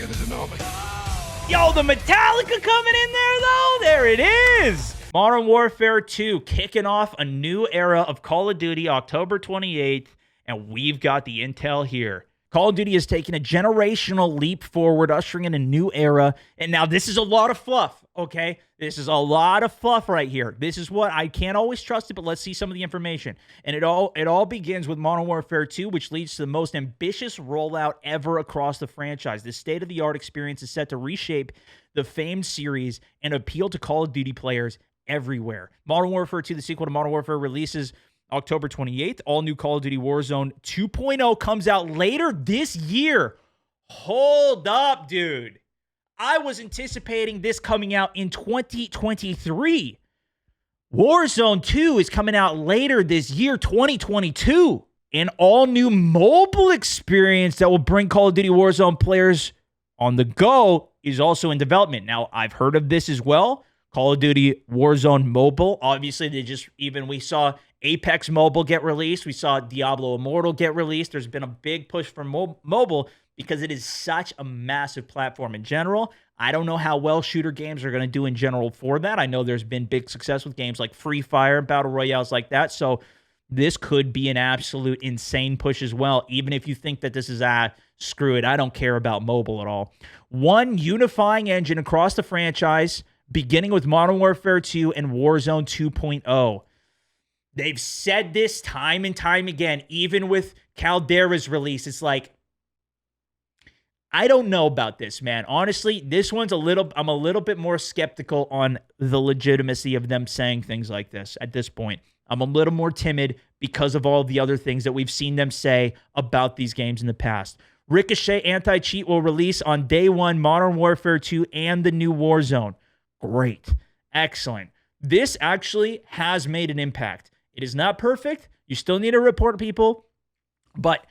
gonna deny me. Yo, the Metallica coming in there, though. There it is. Modern Warfare 2 kicking off a new era of Call of Duty October 28th, and we've got the intel here. Call of Duty has taken a generational leap forward, ushering in a new era. And now this is a lot of fluff, okay? This is a lot of fluff right here. This is what I can't always trust it, but let's see some of the information. And it all begins with Modern Warfare 2, which leads to the most ambitious rollout ever across the franchise. This state-of-the-art experience is set to reshape the famed series and appeal to Call of Duty players everywhere. Modern Warfare 2, the sequel to Modern Warfare, releases October 28th. All new Call of Duty Warzone 2.0 comes out later this year. Hold up, dude. I was anticipating this coming out in 2023. Warzone 2 is coming out later this year, 2022. An all-new mobile experience that will bring Call of Duty Warzone players on the go is also in development. Now, I've heard of this as well. Call of Duty Warzone Mobile. Obviously, we saw Apex Mobile get released. We saw Diablo Immortal get released. There's been a big push for mobile because it is such a massive platform in general. I don't know how well shooter games are going to do in general for that. I know there's been big success with games like Free Fire, battle royales like that. So this could be an absolute insane push as well, even if you think that this is, screw it, I don't care about mobile at all. One unifying engine across the franchise, beginning with Modern Warfare 2 and Warzone 2.0. They've said this time and time again, even with Caldera's release. It's like, I don't know about this, man. Honestly, this one's I'm a little bit more skeptical on the legitimacy of them saying things like this at this point. I'm a little more timid because of all the other things that we've seen them say about these games in the past. Ricochet Anti-Cheat will release on day one, Modern Warfare 2 and the new Warzone. Great. Excellent. This actually has made an impact. It is not perfect. You still need to report people. But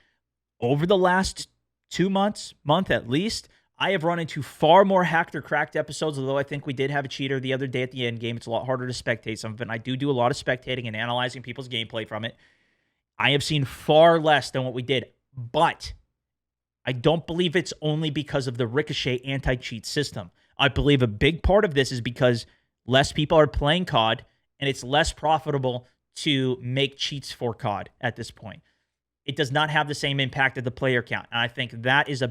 over the last 2 month at least, I have run into far more hacked or cracked episodes, although I think we did have a cheater the other day at the end game. It's a lot harder to spectate some of it, and I do a lot of spectating and analyzing people's gameplay from it. I have seen far less than what we did, but I don't believe it's only because of the Ricochet anti-cheat system. I believe a big part of this is because less people are playing COD, and it's less profitable to make cheats for COD at this point. It does not have the same impact at the player count. And I think that is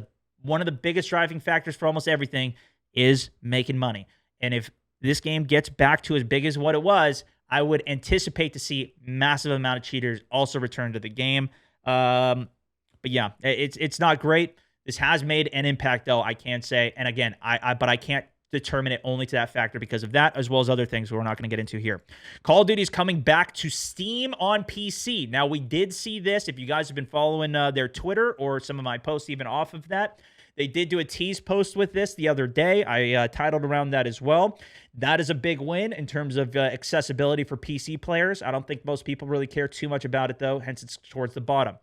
one of the biggest driving factors for almost everything is making money. And if this game gets back to as big as what it was, I would anticipate to see massive amount of cheaters also return to the game. But yeah, it's not great. This has made an impact, though, I can say. And again, but I can't determine it only to that factor because of that, as well as other things we're not going to get into here. Call of Duty is coming back to Steam on PC. Now, we did see this. If you guys have been following their Twitter or some of my posts even off of that, they did do a tease post with this the other day. I titled around that as well. That is a big win in terms of accessibility for PC players. I don't think most people really care too much about it, though, hence it's towards the bottom.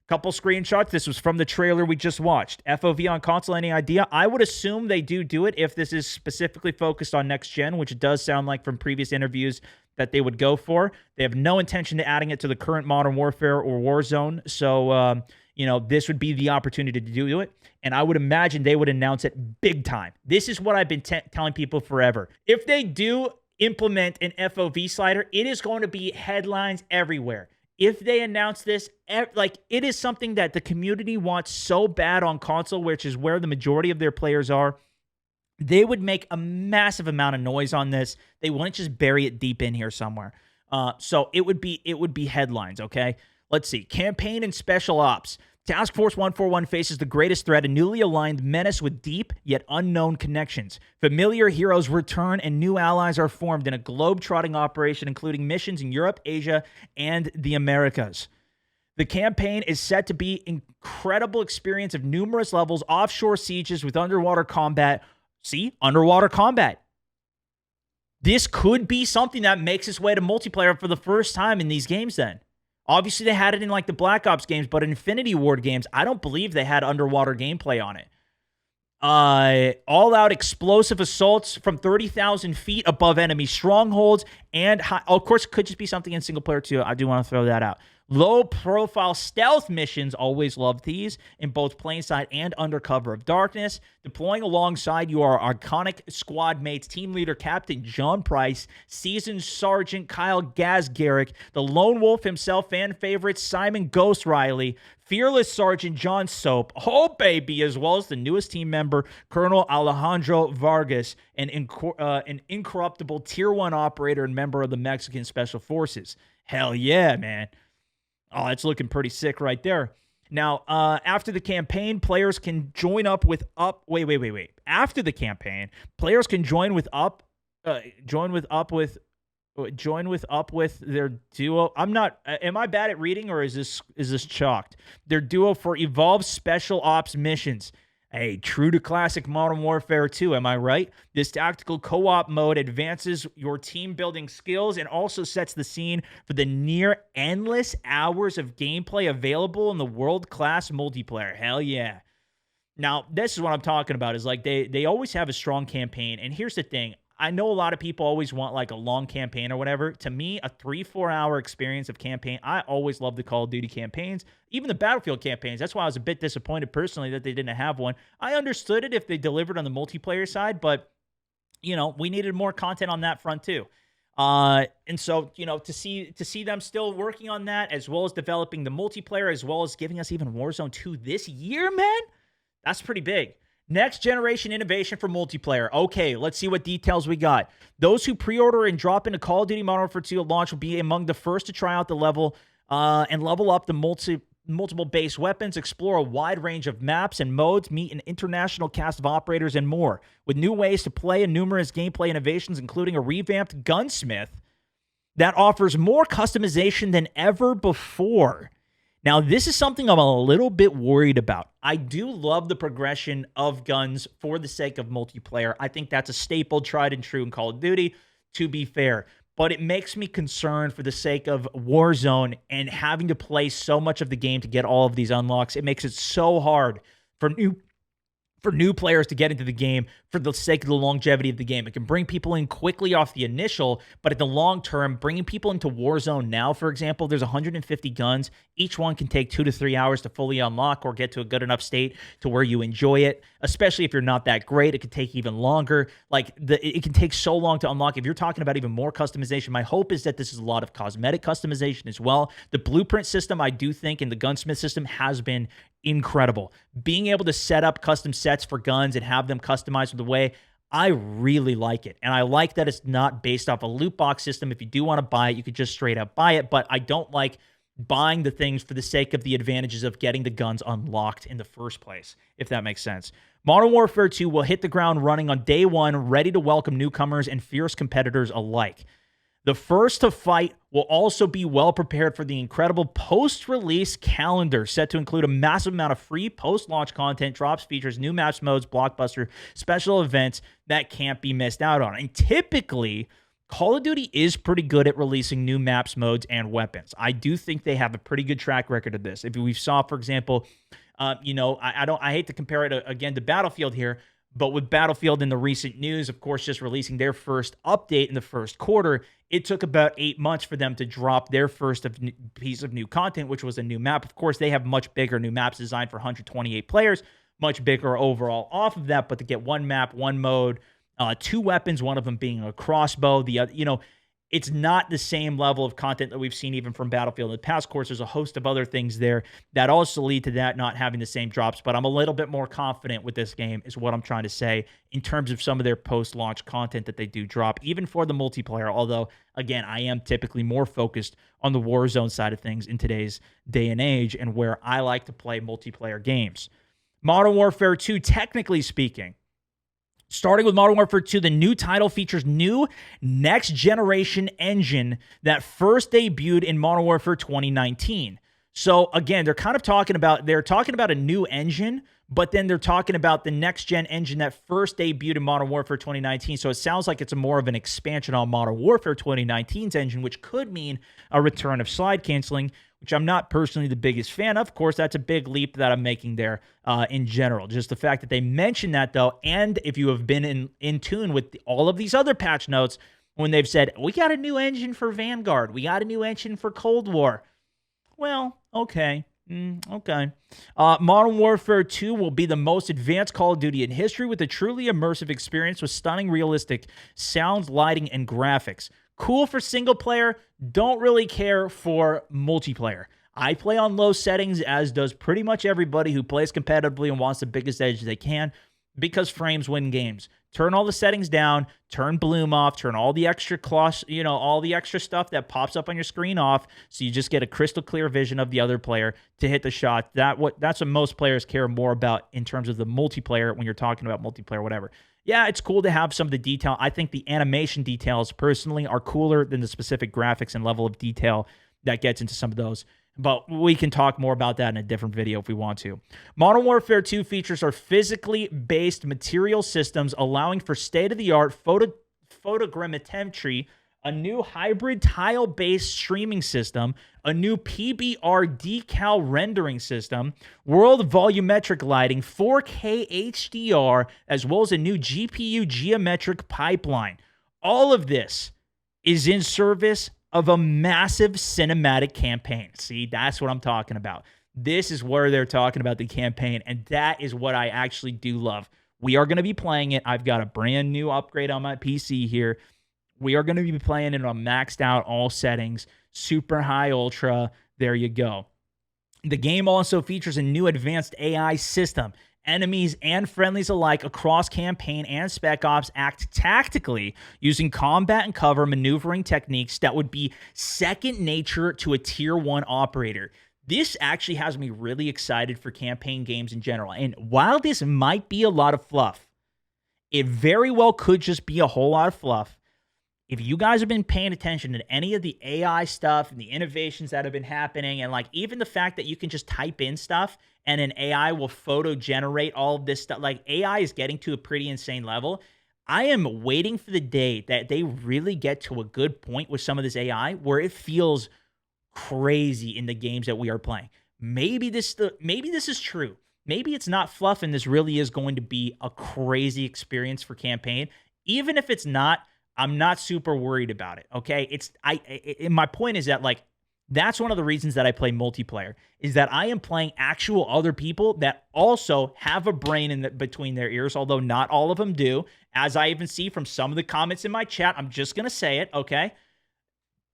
Couple screenshots. This was from the trailer we just watched. FOV on console, any idea? I would assume they do it if this is specifically focused on next gen, which it does sound like from previous interviews that they would go for. They have no intention to adding it to the current Modern Warfare or Warzone. So, this would be the opportunity to do it. And I would imagine they would announce it big time. This is what I've been telling people forever. If they do implement an FOV slider, it is going to be headlines everywhere. If they announce this, it is something that the community wants so bad on console, which is where the majority of their players are. They would make a massive amount of noise on this. They wouldn't just bury it deep in here somewhere. So it would be headlines, okay? Let's see. Campaign and Special Ops. Task Force 141 faces the greatest threat, a newly aligned menace with deep yet unknown connections. Familiar heroes return and new allies are formed in a globe-trotting operation including missions in Europe, Asia, and the Americas. The campaign is set to be an incredible experience of numerous levels, offshore sieges with underwater combat. See? Underwater combat. This could be something that makes its way to multiplayer for the first time in these games then. Obviously, they had it in like the Black Ops games, but Infinity Ward games, I don't believe they had underwater gameplay on it. All-out explosive assaults from 30,000 feet above enemy strongholds, and of course, it could just be something in single player too. I do want to throw that out. Low-profile stealth missions, always love these, in both plain sight and under cover of darkness. Deploying alongside your iconic squad mates, team leader Captain John Price, seasoned Sergeant Kyle Gazgarrick, the lone wolf himself, fan favorite Simon Ghost Riley, fearless Sergeant John Soap, oh baby, as well as the newest team member, Colonel Alejandro Vargas, an incorruptible Tier 1 operator and member of the Mexican Special Forces. Hell yeah, man. Oh, that's looking pretty sick right there. Now, after the campaign, players can join up with After the campaign, players can join with their duo. Am I bad at reading, or is this chalked? Their duo for Evolved Special Ops missions. Hey, true to classic Modern Warfare 2, am I right? This tactical co-op mode advances your team-building skills and also sets the scene for the near-endless hours of gameplay available in the world-class multiplayer. Hell yeah. Now, this is what I'm talking about, is like they always have a strong campaign, and here's the thing. I know a lot of people always want like a long campaign or whatever. To me, a 3-4 hour experience of campaign, I always love the Call of Duty campaigns, even the Battlefield campaigns. That's why I was a bit disappointed personally that they didn't have one. I understood it if they delivered on the multiplayer side, but you know, we needed more content on that front too. And so, you know, to see them still working on that, as well as developing the multiplayer, as well as giving us even Warzone 2 this year, man, that's pretty big. Next generation innovation for multiplayer. Okay, let's see what details we got. Those who pre-order and drop into Call of Duty Modern Warfare 2 at launch will be among the first to try out the level and level up the multiple base weapons, explore a wide range of maps and modes, meet an international cast of operators, and more. With new ways to play and numerous gameplay innovations, including a revamped gunsmith that offers more customization than ever before. Now, this is something I'm a little bit worried about. I do love the progression of guns for the sake of multiplayer. I think that's a staple, tried and true in Call of Duty, to be fair. But it makes me concerned for the sake of Warzone and having to play so much of the game to get all of these unlocks. It makes it so hard for new players to get into the game for the sake of the longevity of the game. It can bring people in quickly off the initial, but at the long term, bringing people into Warzone now, for example, there's 150 guns. Each one can take 2 to 3 hours to fully unlock or get to a good enough state to where you enjoy it, especially if you're not that great. It could take even longer. It can take so long to unlock. If you're talking about even more customization, my hope is that this is a lot of cosmetic customization as well. The blueprint system, I do think, and the gunsmith system has been incredible. Being able to set up custom sets for guns and have them customized with the way, I really like it. And I like that it's not based off a loot box system. If you do want to buy it, you could just straight up buy it. But I don't like buying the things for the sake of the advantages of getting the guns unlocked in the first place, if that makes sense. Modern Warfare 2 will hit the ground running on day one, ready to welcome newcomers and fierce competitors alike. The first to fight will also be well prepared for the incredible post-release calendar, set to include a massive amount of free post-launch content, drops, features, new maps, modes, blockbuster, special events that can't be missed out on. And typically, Call of Duty is pretty good at releasing new maps, modes, and weapons. I do think they have a pretty good track record of this. If we saw, for example, I hate to compare it again to Battlefield here, but with Battlefield in the recent news, of course, just releasing their first update in the first quarter, it took about 8 months for them to drop their first piece of new content, which was a new map. Of course, they have much bigger new maps designed for 128 players, much bigger overall off of that. But to get one map, one mode, 2 weapons, one of them being a crossbow, the other, it's not the same level of content that we've seen even from Battlefield in the past. Of course, there's a host of other things there that also lead to that not having the same drops, but I'm a little bit more confident with this game is what I'm trying to say in terms of some of their post-launch content that they do drop, even for the multiplayer, although, again, I am typically more focused on the Warzone side of things in today's day and age and where I like to play multiplayer games. Modern Warfare 2, technically speaking, starting with Modern Warfare 2, the new title features new next-generation engine that first debuted in Modern Warfare 2019. So, again, they're talking about a new engine, but then they're talking about the next-gen engine that first debuted in Modern Warfare 2019. So it sounds like it's more of an expansion on Modern Warfare 2019's engine, which could mean a return of slide canceling, which I'm not personally the biggest fan of. Of course, that's a big leap that I'm making there in general. Just the fact that they mentioned that, though, and if you have been in tune with all of these other patch notes, when they've said, we got a new engine for Vanguard, we got a new engine for Cold War, Well, okay. Okay. Modern Warfare 2 will be the most advanced Call of Duty in history with a truly immersive experience with stunning realistic sound, lighting, and graphics. Cool for single player, don't really care for multiplayer. I play on low settings, as does pretty much everybody who plays competitively and wants the biggest edge they can, because frames win games. Turn all the settings down, turn bloom off, turn all the extra all the extra stuff that pops up on your screen off, so you just get a crystal clear vision of the other player to hit the shot. That's what most players care more about in terms of the multiplayer when you're talking about multiplayer, whatever. Yeah, it's cool to have some of the detail. I think the animation details personally are cooler than the specific graphics and level of detail that gets into some of those. But we can talk more about that in a different video if we want to. Modern Warfare 2 features are physically based material systems allowing for state-of-the-art photogrammetry, a new hybrid tile-based streaming system, a new PBR decal rendering system, world volumetric lighting, 4K HDR, as well as a new GPU geometric pipeline. All of this is in service of a massive cinematic campaign. See, that's what I'm talking about. This is where they're talking about the campaign, and that is what I actually do love. We are going to be playing it. I've got a brand new upgrade on my PC here. We are going to be playing it on maxed out all settings, super high ultra. There you go. The game also features a new advanced AI system. Enemies and friendlies alike across campaign and Spec Ops act tactically using combat and cover maneuvering techniques that would be second nature to a tier 1 operator. This actually has me really excited for campaign games in general. And while this might be a lot of fluff, it very well could just be a whole lot of fluff. If you guys have been paying attention to any of the AI stuff and the innovations that have been happening, and like even the fact that you can just type in stuff and an AI will photo generate all of this stuff, like AI is getting to a pretty insane level. I am waiting for the day that they really get to a good point with some of this AI where it feels crazy in the games that we are playing. Maybe this is true. Maybe it's not fluff and this really is going to be a crazy experience for campaign. Even if it's not, I'm not super worried about it, okay? My point is that, like, that's one of the reasons that I play multiplayer, is that I am playing actual other people that also have a brain between their ears, although not all of them do. As I even see from some of the comments in my chat, I'm just going to say it, okay?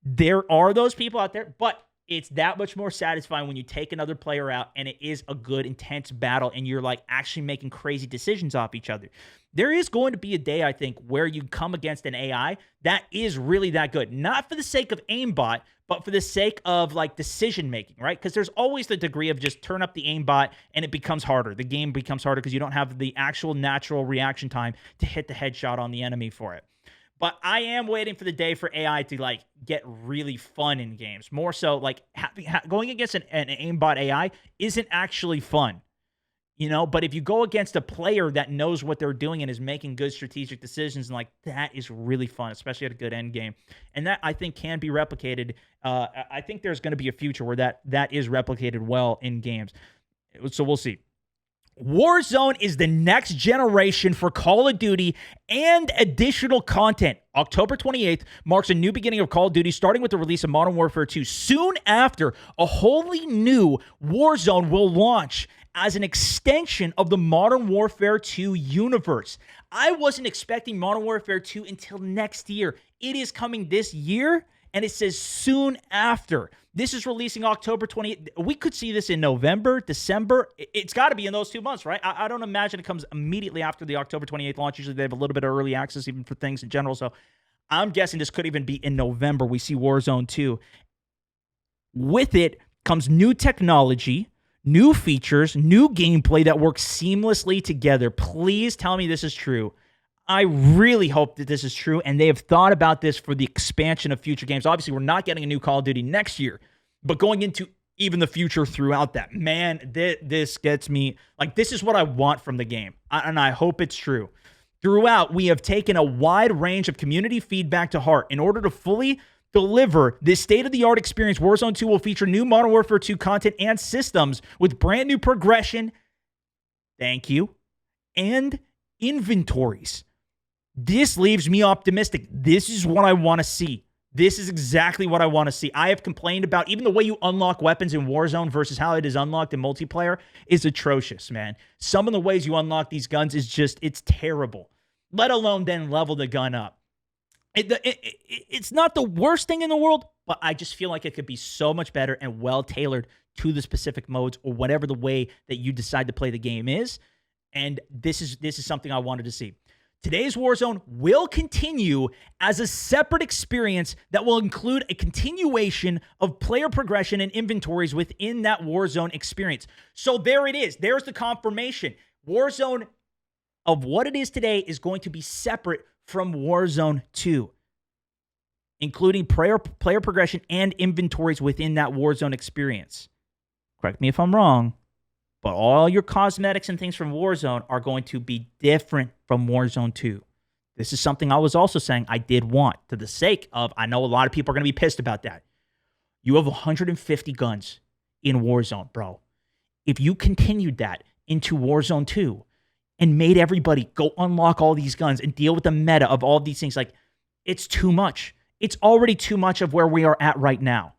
There are those people out there, but it's that much more satisfying when you take another player out and it is a good, intense battle and you're like actually making crazy decisions off each other. There is going to be a day, I think, where you come against an AI that is really that good. Not for the sake of aimbot, but for the sake of like decision making, right? Because there's always the degree of just turn up the aimbot and it becomes harder. The game becomes harder because you don't have the actual natural reaction time to hit the headshot on the enemy for it. But I am waiting for the day for AI to like get really fun in games. More so, like going against an aimbot AI isn't actually fun, you know. But if you go against a player that knows what they're doing and is making good strategic decisions, and like that is really fun, especially at a good end game. And that I think can be replicated. I think there's going to be a future where that is replicated well in games. So we'll see. Warzone is the next generation for Call of Duty and additional content. October 28th marks a new beginning of Call of Duty, starting with the release of Modern Warfare 2. Soon after, a wholly new Warzone will launch as an extension of the Modern Warfare 2 universe. I wasn't expecting Modern Warfare 2 until next year. It is coming this year, and it says soon after. This is releasing October 28th. We could see this in November, December. It's got to be in those 2 months, right? I don't imagine it comes immediately after the October 28th launch. Usually they have a little bit of early access even for things in general. So I'm guessing this could even be in November. We see Warzone 2. With it comes new technology, new features, new gameplay that works seamlessly together. Please tell me this is true. I really hope that this is true, and they have thought about this for the expansion of future games. Obviously, we're not getting a new Call of Duty next year, but going into even the future throughout that. Man, this gets me, like, this is what I want from the game, and I hope it's true. Throughout, we have taken a wide range of community feedback to heart. In order to fully deliver this state-of-the-art experience, Warzone 2 will feature new Modern Warfare 2 content and systems with brand new progression, thank you, and inventories. This leaves me optimistic. This is what I want to see. This is exactly what I want to see. I have complained about even the way you unlock weapons in Warzone versus how it is unlocked in multiplayer is atrocious, man. Some of the ways you unlock these guns is just, it's terrible. Let alone then level the gun up. It's not the worst thing in the world, but I just feel like it could be so much better and well tailored to the specific modes or whatever the way that you decide to play the game is. And this is something I wanted to see. Today's Warzone will continue as a separate experience that will include a continuation of player progression and inventories within that Warzone experience. So there it is. There's the confirmation. Warzone of what it is today is going to be separate from Warzone 2, including player progression and inventories within that Warzone experience. Correct me if I'm wrong, but all your cosmetics and things from Warzone are going to be different from Warzone 2. This is something I was also saying I did want, to the sake of, I know a lot of people are going to be pissed about that. You have 150 guns in Warzone, bro. If you continued that into Warzone 2 and made everybody go unlock all these guns and deal with the meta of all these things, like, it's too much. It's already too much of where we are at right now.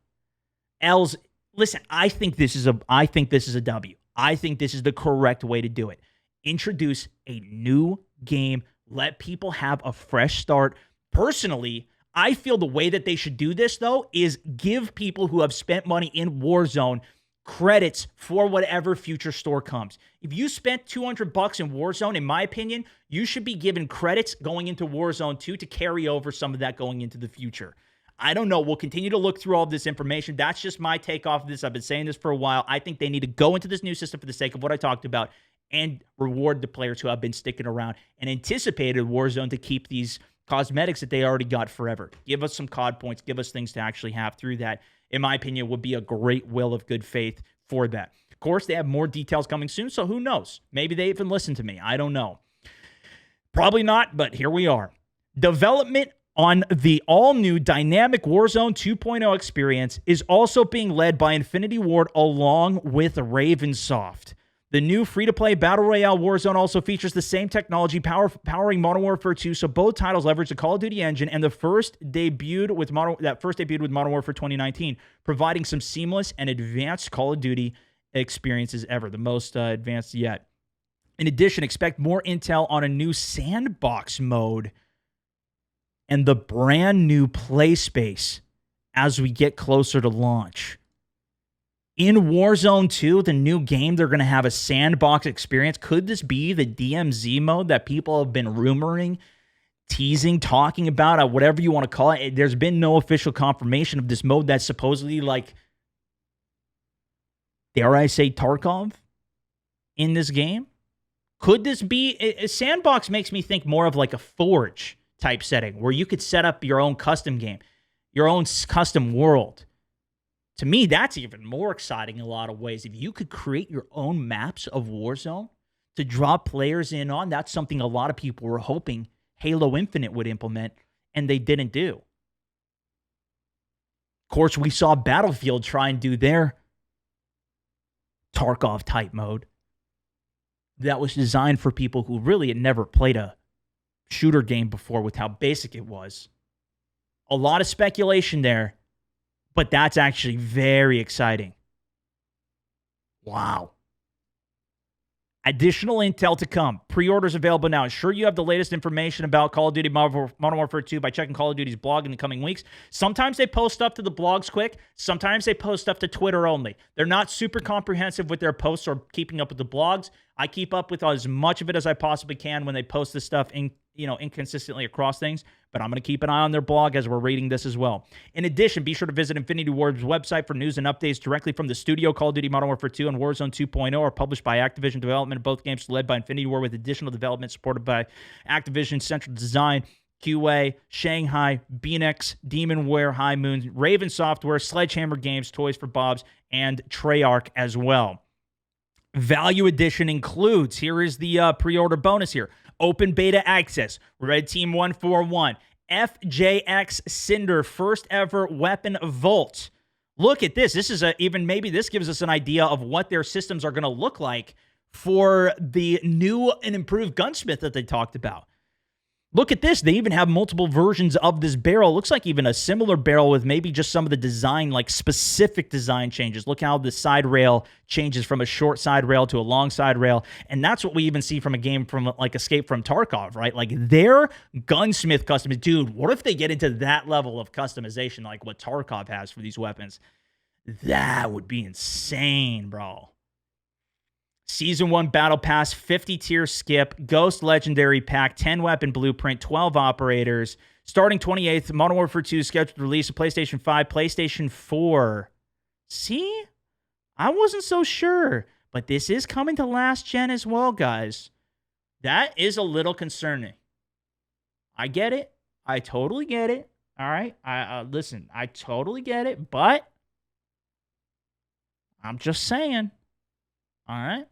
Listen, I think this is a W. I think this is the correct way to do it. Introduce a new game. Let people have a fresh start. Personally, I feel the way that they should do this, though, is give people who have spent money in Warzone credits for whatever future store comes. If you spent $200 in Warzone, in my opinion, you should be given credits going into Warzone 2 to carry over some of that going into the future. I don't know. We'll continue to look through all of this information. That's just my take off of this. I've been saying this for a while. I think they need to go into this new system for the sake of what I talked about and reward the players who have been sticking around and anticipated Warzone to keep these cosmetics that they already got forever. Give us some COD points. Give us things to actually have through that. In my opinion, would be a great will of good faith for that. Of course, they have more details coming soon, so who knows? Maybe they even listen to me. I don't know. Probably not, but here we are. Development on the all-new dynamic Warzone 2.0 experience is also being led by Infinity Ward along with Ravensoft. The new free-to-play Battle Royale Warzone also features the same technology powering Modern Warfare 2, so both titles leverage the Call of Duty engine, and that first debuted with Modern Warfare 2019, providing some seamless and advanced Call of Duty experiences ever, the most advanced yet. In addition, expect more intel on a new sandbox mode and the brand new play space as we get closer to launch. In Warzone 2, the new game, they're going to have a sandbox experience. Could this be the DMZ mode that people have been rumoring, teasing, talking about, whatever you want to call it? There's been no official confirmation of this mode that's supposedly like, dare I say, Tarkov in this game? Could this be? A sandbox makes me think more of like a Forge type setting where you could set up your own custom game, your own custom world. To me, that's even more exciting in a lot of ways. If you could create your own maps of Warzone to draw players in on, that's something a lot of people were hoping Halo Infinite would implement, and they didn't do. Of course, we saw Battlefield try and do their Tarkov-type mode that was designed for people who really had never played a shooter game before with how basic it was. A lot of speculation there. But that's actually very exciting. Wow. Additional intel to come. Pre-orders available now. Ensure you have the latest information about Call of Duty Modern Warfare 2 by checking Call of Duty's blog in the coming weeks. Sometimes they post stuff to the blogs quick. Sometimes they post stuff to Twitter only. They're not super comprehensive with their posts or keeping up with the blogs. I keep up with as much of it as I possibly can when they post this stuff inconsistently across things, but I'm going to keep an eye on their blog as we're reading this as well. In addition, be sure to visit Infinity Ward's website for news and updates directly from the studio. Call of Duty Modern Warfare 2 and Warzone 2.0 are published by Activision Development. Both games led by Infinity Ward with additional development supported by Activision Central Design, QA, Shanghai, Beanex, Demonware, High Moon, Raven Software, Sledgehammer Games, Toys for Bobs, and Treyarch as well. Value Edition includes, here is the pre-order bonus here, open beta access, Red Team 141, FJX Cinder, first ever weapon vault. Look at this. This is maybe this gives us an idea of what their systems are going to look like for the new and improved gunsmith that they talked about. Look at this. They even have multiple versions of this barrel. Looks like even a similar barrel with maybe just some of the design, like specific design changes. Look how the side rail changes from a short side rail to a long side rail. And that's what we even see from a game from like Escape from Tarkov, right? Like their gunsmith customization. Dude, what if they get into that level of customization like what Tarkov has for these weapons? That would be insane, bro. Season 1 Battle Pass, 50 tier skip, Ghost Legendary Pack, 10 weapon blueprint, 12 operators. Starting 28th, Modern Warfare 2 scheduled release of PlayStation 5, PlayStation 4. See? I wasn't so sure, but this is coming to last gen as well, guys. That is a little concerning. I get it. I totally get it. All right? Listen, I totally get it, but I'm just saying. All right?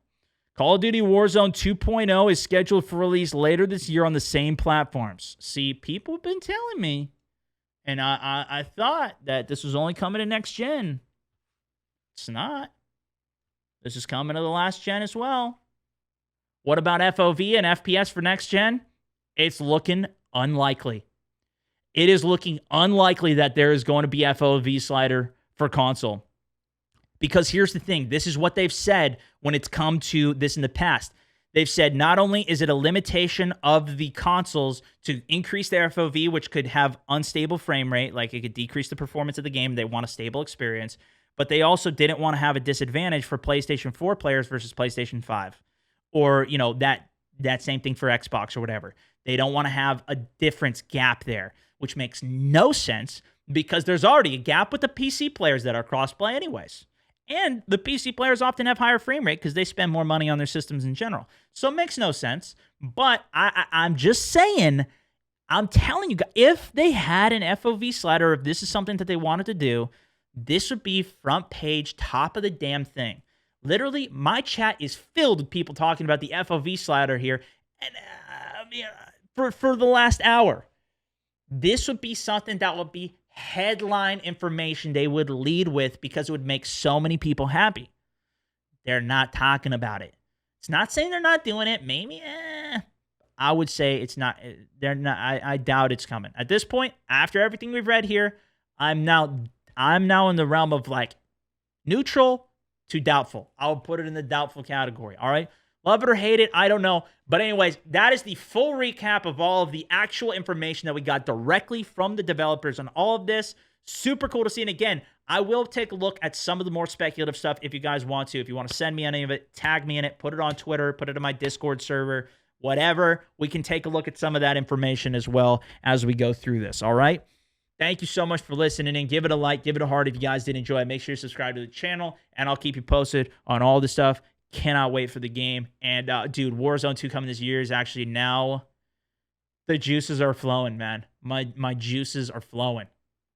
Call of Duty Warzone 2.0 is scheduled for release later this year on the same platforms. See, people have been telling me, and I thought that this was only coming to next gen. It's not. This is coming to the last gen as well. What about FOV and FPS for next gen? It's looking unlikely. It is looking unlikely that there is going to be FOV slider for console. Because here's the thing. This is what they've said when it's come to this in the past. They've said not only is it a limitation of the consoles to increase their FOV, which could have unstable frame rate, like it could decrease the performance of the game. They want a stable experience. But they also didn't want to have a disadvantage for PlayStation 4 players versus PlayStation 5. Or, you know, that same thing for Xbox or whatever. They don't want to have a difference gap there, which makes no sense because there's already a gap with the PC players that are crossplay anyways. And the PC players often have higher frame rate because they spend more money on their systems in general. So it makes no sense. But I'm just saying, I'm telling you guys, if they had an FOV slider, if this is something that they wanted to do, this would be front page, top of the damn thing. Literally, my chat is filled with people talking about the FOV slider here and for the last hour. This would be something that would be headline information they would lead with because it would make so many people happy. They're not talking about it. It's not saying they're not doing it. Maybe, I would say it's not. They're not. I doubt it's coming. At this point, after everything we've read here, I'm now in the realm of like neutral to doubtful. I'll put it in the doubtful category. All right. Love it or hate it, I don't know. But anyways, that is the full recap of all of the actual information that we got directly from the developers on all of this. Super cool to see. And again, I will take a look at some of the more speculative stuff if you guys want to. If you want to send me any of it, tag me in it, put it on Twitter, put it in my Discord server, whatever. We can take a look at some of that information as well as we go through this, all right? Thank you so much for listening and give it a like, give it a heart if you guys did enjoy it. Make sure you subscribe to the channel, and I'll keep you posted on all the stuff. Cannot wait for the game. And, dude, Warzone 2 coming this year is actually now the juices are flowing, man. My juices are flowing.